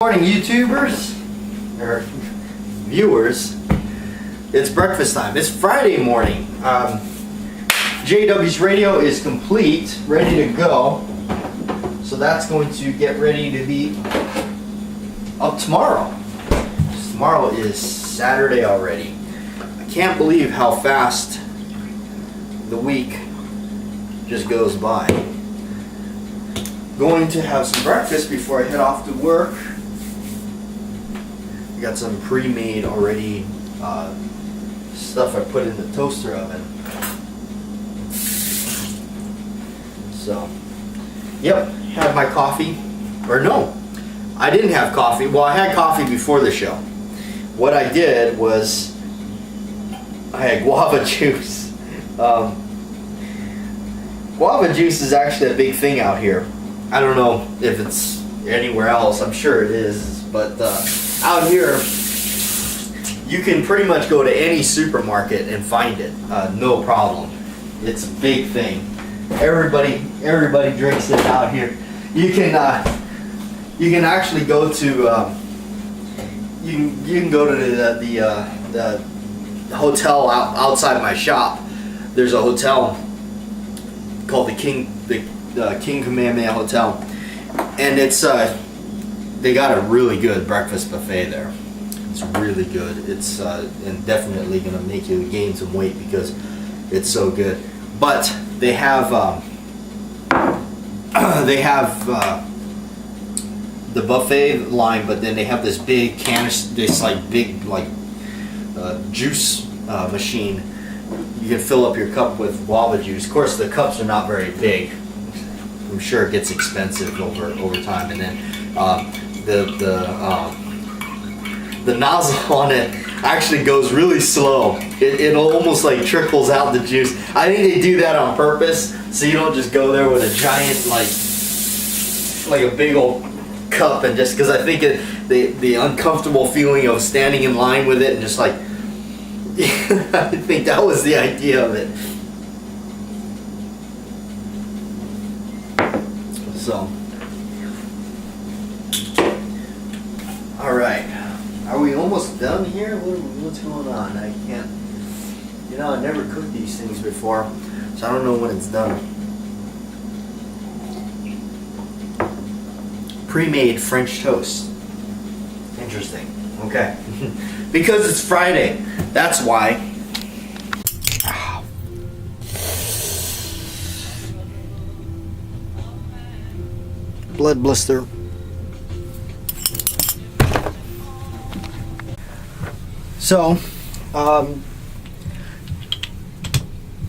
Morning, YouTubers or viewers. It's breakfast time. It's Friday morning. JW's radio is complete, ready to go. So that's going to get ready to be up tomorrow. Tomorrow is Saturday already. I can't believe how fast the week just goes by. Going to have some breakfast before I head off to work. I got some pre-made already stuff I put in the toaster oven. So, yep, had my coffee. Or no, I didn't have coffee. Well, I had coffee before the show. What I did was I had guava juice. Guava juice is actually a big thing out here. I don't know if it's anywhere else. I'm sure it is, but out here you can pretty much go to any supermarket and find it, no problem. It's a big thing. Everybody drinks it out here. You can actually go to you can go to the hotel outside my shop. There's a hotel called the King Kamehameha Hotel, and it's they got a really good breakfast buffet there. It's really good. It's and definitely gonna make you gain some weight because it's so good. But they have the buffet line, but then they have this big juice machine. You can fill up your cup with guava juice. Of course, the cups are not very big. I'm sure it gets expensive over time, and then the nozzle on it actually goes really slow. It almost like trickles out the juice. I think they do that on purpose, so you don't just go there with a giant like a big old cup, and just because I think the uncomfortable feeling of standing in line with it and just like I think that was the idea of it. So, all right, are we almost done here? What's going on? I can't, I never cooked these things before, so I don't know when it's done. Pre-made French toast. Interesting. Okay. Because it's Friday. That's why. Blood blister. So,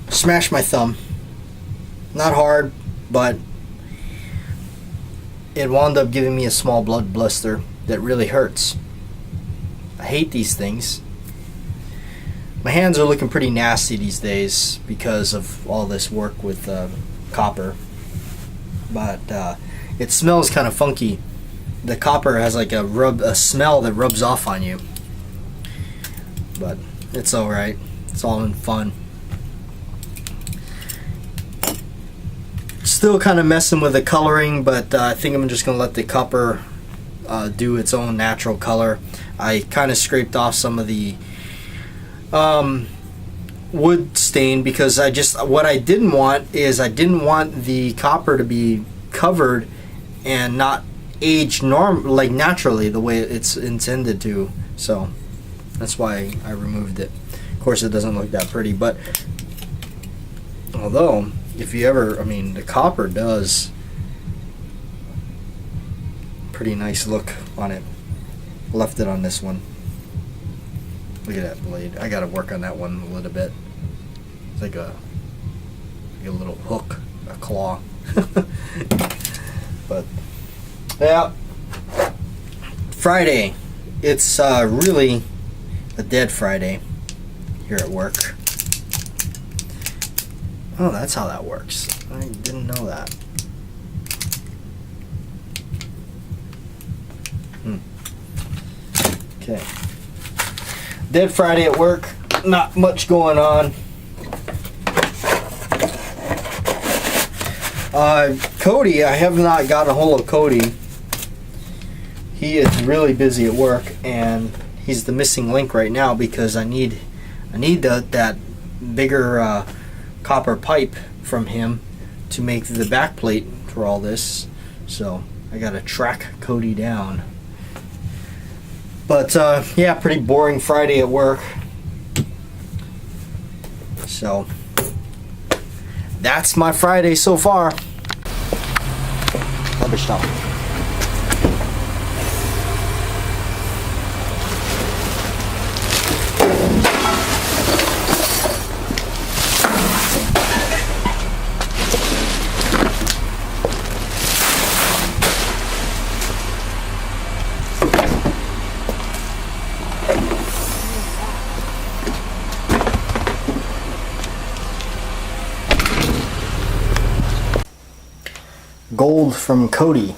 smashed my thumb. Not hard, but it wound up giving me a small blood blister that really hurts. I hate these things. My hands are looking pretty nasty these days because of all this work with copper. But it smells kind of funky. The copper has like a smell that rubs off on you. But it's alright. It's all in fun. Still kind of messing with the coloring, but I think I'm just going to let the copper do its own natural color. I kind of scraped off some of the wood stain because what I didn't want is I didn't want the copper to be covered and not age naturally the way it's intended to. So that's why I removed it. Of course, it doesn't look that pretty, but although if you ever, the copper does pretty nice look on it. Left it on this one. Look at that blade. I gotta work on that one a little bit. It's like a little hook, a claw. But yeah, Friday. It's really a dead Friday here at work. Oh, that's how that works. I didn't know that. Okay. Dead Friday at work. Not much going on. Cody, I have not gotten a hold of Cody. he is really busy at work, and he's the missing link right now because I need that bigger copper pipe from him to make the back plate for all this. So I gotta track Cody down. But yeah, pretty boring Friday at work. So that's my Friday so far. Rubbish dump. Gold from Cody.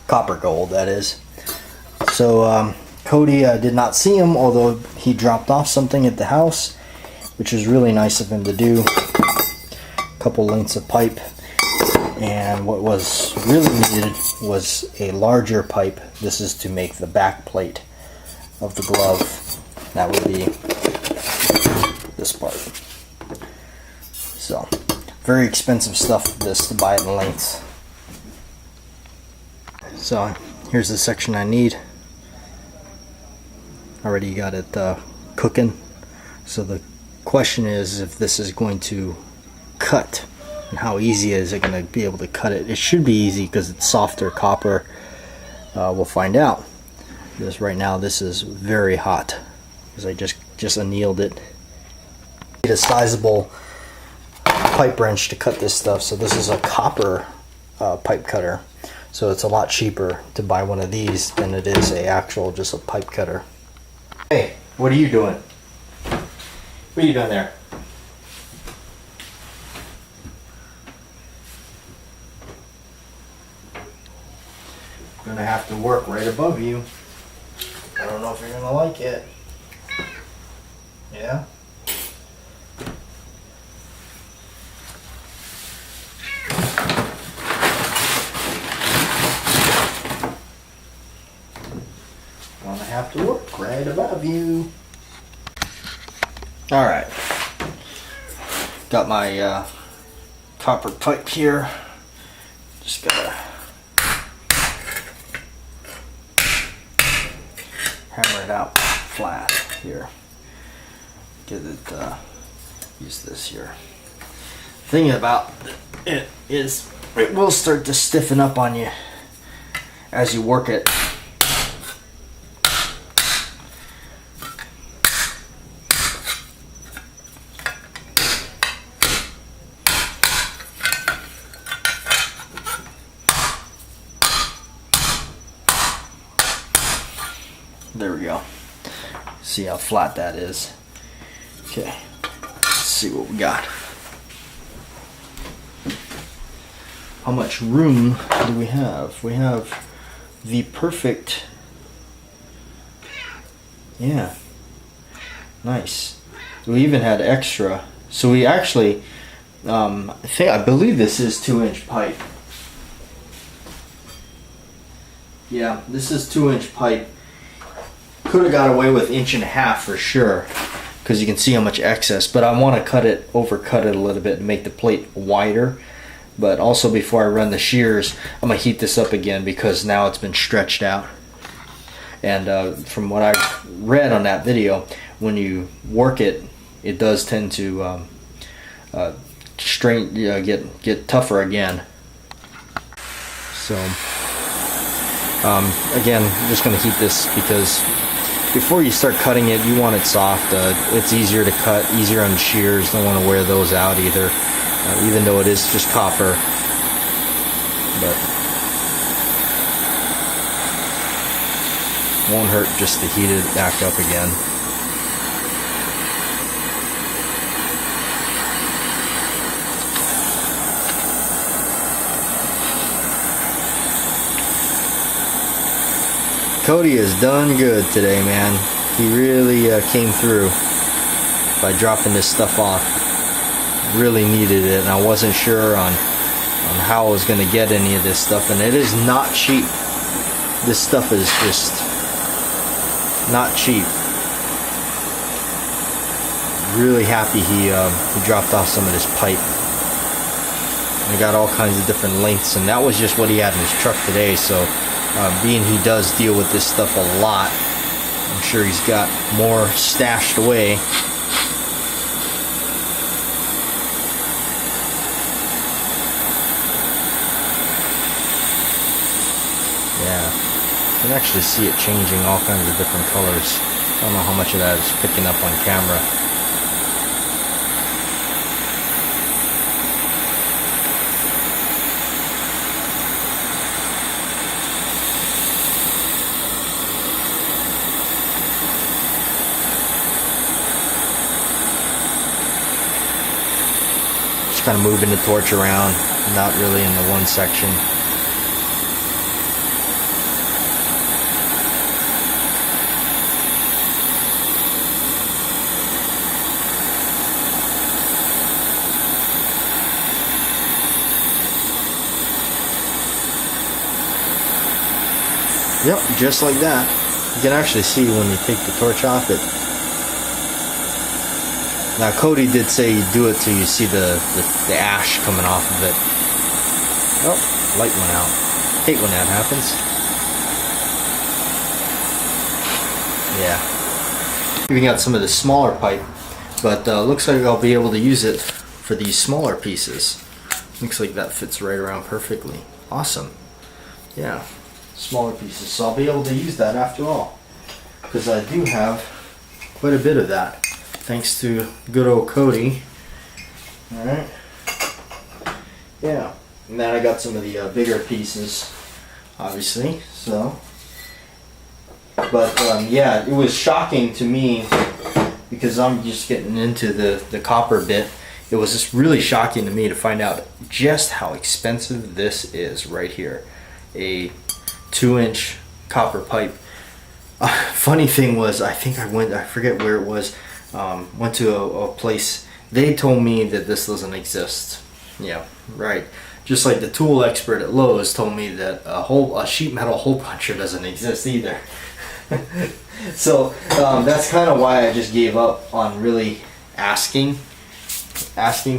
Copper gold, that is. So Cody did not see him, although he dropped off something at the house, which was really nice of him to do. A couple lengths of pipe, and what was really needed was a larger pipe. This is to make the back plate of the glove. That would be this part. So very expensive stuff, this, to buy it in lengths. So here's the section I need. Already got it cooking. So the question is if this is going to cut, and how easy is it going to be able to cut it. It should be easy because it's softer copper. We'll find out. Because right now this is very hot because I just annealed it. Need a sizable pipe wrench to cut this stuff. So this is a copper pipe cutter, so it's a lot cheaper to buy one of these than it is just a pipe cutter. Hey, what are you doing? What are you doing there? Gonna have to work right above you. I don't know if you're gonna like it. Yeah? Gonna have to work right above you. Alright. Got my copper pipe here. Just gotta hammer it out flat here. Get it, use this here. Thing about it is it will start to stiffen up on you as you work it. There we go. See how flat that is. Okay, let's see what we got. How much room do we have? We have the perfect, yeah, nice. We even had extra. So we actually, I believe this is 2-inch pipe. Yeah, this is 2-inch pipe. Could have got away with 1.5 inches for sure, because you can see how much excess, but I want to overcut it a little bit and make the plate wider. But also, before I run the shears, I'm gonna heat this up again because now it's been stretched out. And from what I've read on that video, when you work it, it does tend to get tougher again. So again, I'm just gonna heat this because before you start cutting it, you want it soft. It's easier to cut, easier on the shears. Don't want to wear those out either, even though it is just copper. But won't hurt just to heat it back up again. Cody has done good today, man. He really came through by dropping this stuff off. Really needed it, and I wasn't sure on how I was going to get any of this stuff, and it is not cheap. This stuff is just not cheap. Really happy he dropped off some of this pipe. I got all kinds of different lengths, and that was just what he had in his truck today. So being he does deal with this stuff a lot, I'm sure he's got more stashed away. Yeah, you can actually see it changing all kinds of different colors. I don't know how much of that is picking up on camera. Just kind of moving the torch around, not really in the one section. Yep, just like that. You can actually see when you take the torch off it. Now Cody did say you do it till you see the ash coming off of it. Oh, light went out. Hate when that happens. Yeah. We got some of the smaller pipe, but looks like I'll be able to use it for these smaller pieces. Looks like that fits right around perfectly. Awesome. Yeah. Smaller pieces, so I'll be able to use that after all, because I do have quite a bit of that thanks to good old Cody. Alright, yeah, and then I got some of the bigger pieces, obviously, so, but yeah, it was shocking to me because I'm just getting into the copper bit. It was just really shocking to me to find out just how expensive this is right here. A 2-inch copper pipe. Funny thing was, I think I forget where it was, went to a place, they told me that this doesn't exist. Yeah, right. Just like the tool expert at Lowe's told me that a sheet metal hole puncher doesn't exist either. So that's kind of why I just gave up on really asking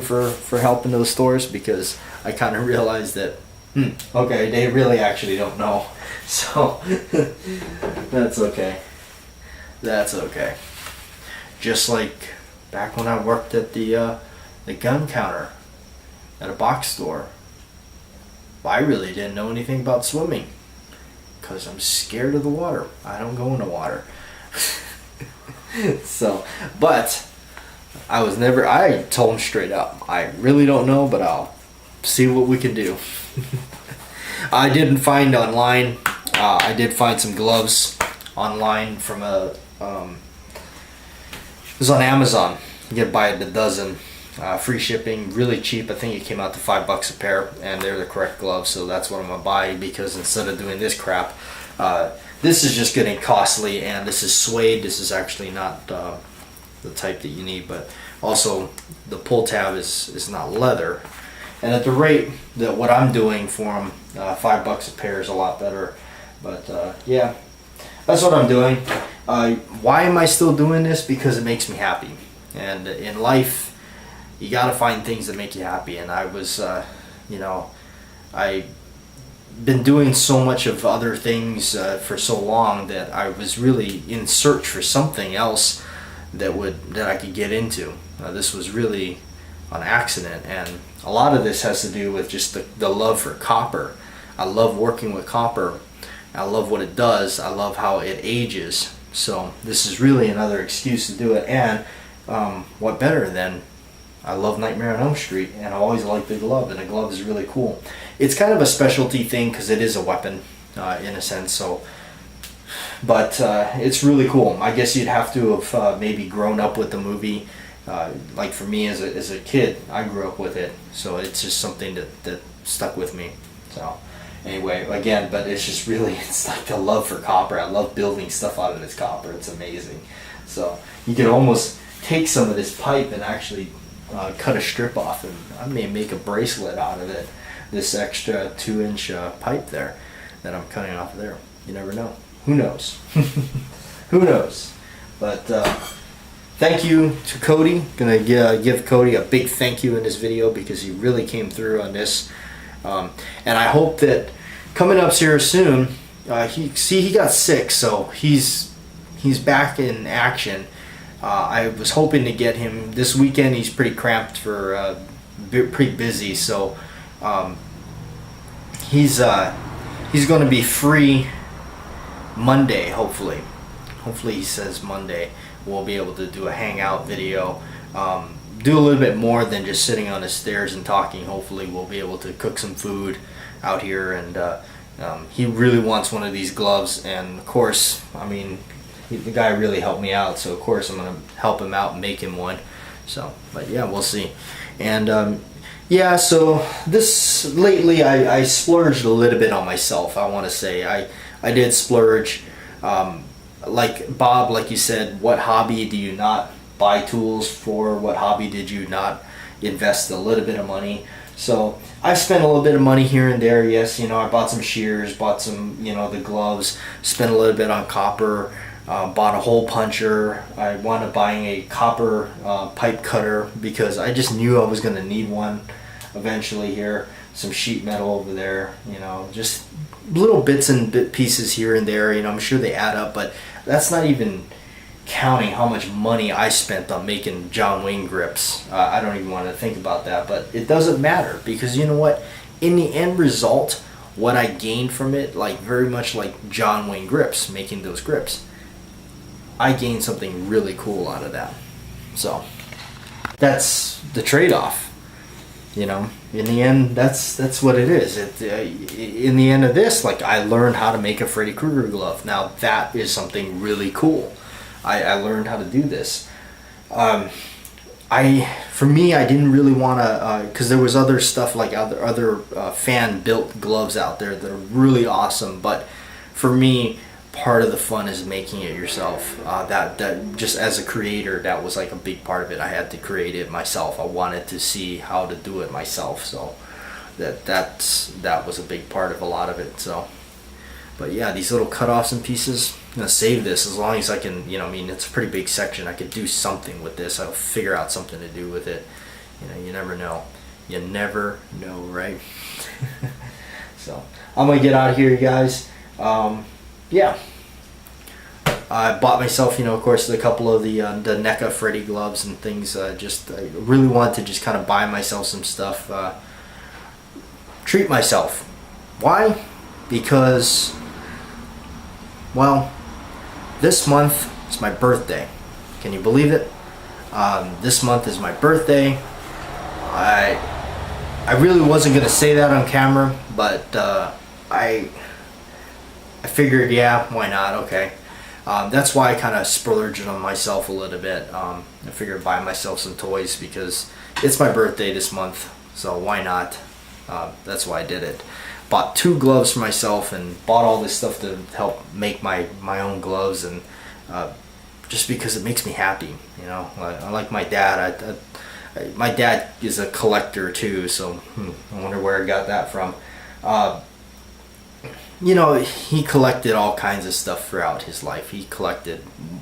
for help in those stores, because I kind of realized that okay, they really actually don't know. So that's okay. That's okay. Just like back when I worked at the gun counter at a box store, I really didn't know anything about swimming because I'm scared of the water. I don't go in the water. So, but I told them straight up, I really don't know, but I'll see what we can do. I didn't find online. I did find some gloves online from it was on Amazon. You can buy it a dozen, free shipping, really cheap. I think it came out to $5 a pair, and they're the correct gloves. So that's what I'm gonna buy, because instead of doing this crap, this is just getting costly. And this is suede. This is actually not the type that you need, but also the pull tab is not leather. And at the rate that what I'm doing for them, $5 a pair is a lot better. But yeah, that's what I'm doing. Why am I still doing this? Because it makes me happy. And in life, you gotta find things that make you happy. And I was, you know, I've been doing so much of other things for so long that I was really in search for something else that I could get into. This was really an accident, and a lot of this has to do with just the love for copper. I love working with copper. I love what it does. I love how it ages. So this is really another excuse to do it. And what better than, I love Nightmare on Elm Street, and I always liked the glove, and the glove is really cool. It's kind of a specialty thing because it is a weapon in a sense. So, but it's really cool. I guess you'd have to have maybe grown up with the movie. Like for me as a kid, I grew up with it, so it's just something that stuck with me. So anyway, again, but it's just really, it's like the love for copper. I love building stuff out of this copper. It's amazing. So you can almost take some of this pipe and actually cut a strip off, and I may make a bracelet out of it. This extra 2-inch pipe there that I'm cutting off there. You never know. Who knows? Who knows? But thank you to Cody. Gonna give Cody a big thank you in this video because he really came through on this. And I hope that coming up here soon, he got sick, so he's back in action. I was hoping to get him this weekend. He's pretty cramped for pretty busy, so he's going to be free Monday, hopefully. Hopefully he says Monday we'll be able to do a hangout video. Do a little bit more than just sitting on the stairs and talking. Hopefully we'll be able to cook some food out here, and he really wants one of these gloves, and of course, I mean, the guy really helped me out, so of course I'm going to help him out and make him one. So, but yeah, we'll see. And yeah, so this lately I splurged a little bit on myself. I want to say I did splurge. Like Bob, like you said, what hobby do you not buy tools for? What hobby did you not invest a little bit of money? So I spent a little bit of money here and there. Yes, you know, I bought some shears, bought some, you know, the gloves, spent a little bit on copper, bought a hole puncher. I wound up buying a copper pipe cutter because I just knew I was going to need one eventually here. Some sheet metal over there, you know, just little bits and pieces here and there. You know, I'm sure they add up, but that's not even counting how much money I spent on making John Wayne grips. I don't even want to think about that, but it doesn't matter because you know what? In the end result, what I gained from it, like very much like John Wayne grips, making those grips, I gained something really cool out of that. So that's the trade-off. You know, in the end, that's what it is. In the end of this, like, I learned how to make a Freddy Krueger glove. Now that is something really cool. I learned how to do this. For me, I didn't really want to, because there was other stuff like other fan built gloves out there that are really awesome. But for me, part of the fun is making it yourself. That just as a creator, that was like a big part of it. I had to create it myself. I wanted to see how to do it myself. So that was a big part of a lot of it. So, but yeah, these little cutoffs and pieces, I'm gonna save this as long as I can. You know, I mean, it's a pretty big section. I could do something with this. I'll figure out something to do with it. You know, you never know. You never know, right? So I'm gonna get out of here, you guys. Yeah, I bought myself, you know, of course, a couple of the NECA Freddy gloves and things. I really want to just kind of buy myself some stuff, treat myself. Why? Because, well, this month is my birthday. Can you believe it? This month is my birthday. I really wasn't gonna say that on camera, but I figured, yeah, why not? Okay. That's why I kind of splurged on myself a little bit. I figured buy myself some toys because it's my birthday this month, so why not? That's why I did it. Bought 2 gloves for myself and bought all this stuff to help make my own gloves, and just because it makes me happy. You know, I like my dad. My dad is a collector too, so I wonder where I got that from. You know, he collected all kinds of stuff throughout his life. He collected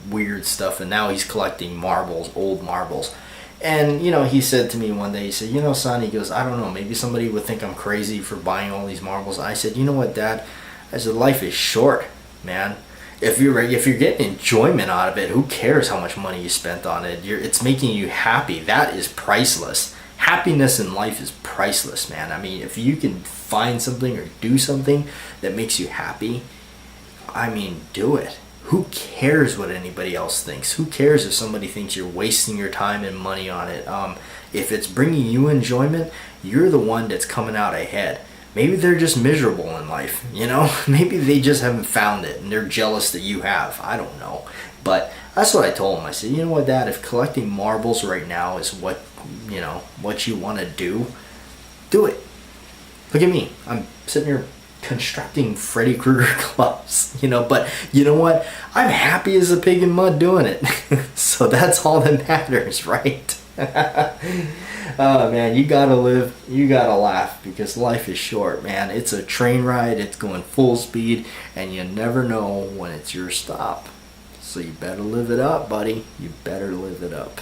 weird stuff, and now he's collecting marbles, old marbles. And, you know, he said to me one day, he said, you know, son, he goes, I don't know, maybe somebody would think I'm crazy for buying all these marbles. I said, you know what, Dad? I said, life is short, man. If you're getting enjoyment out of it, who cares how much money you spent on it? It's making you happy. That is priceless. Happiness in life is priceless, man. I mean, if you can find something or do something that makes you happy, I mean, do it. Who cares what anybody else thinks? Who cares if somebody thinks you're wasting your time and money on it? If it's bringing you enjoyment, you're the one that's coming out ahead. Maybe they're just miserable in life, you know? Maybe they just haven't found it and they're jealous that you have. I don't know. But that's what I told him. I said, you know what, Dad, if collecting marbles right now is what you want to do it. Look at me. I'm sitting here constructing Freddy Krueger gloves, you know, but you know what? I'm happy as a pig in mud doing it. So that's all that matters, right? Oh man, you gotta live, you gotta laugh, because life is short, man. It's a train ride, it's going full speed, and you never know when it's your stop. So you better live it up, buddy. You better live it up.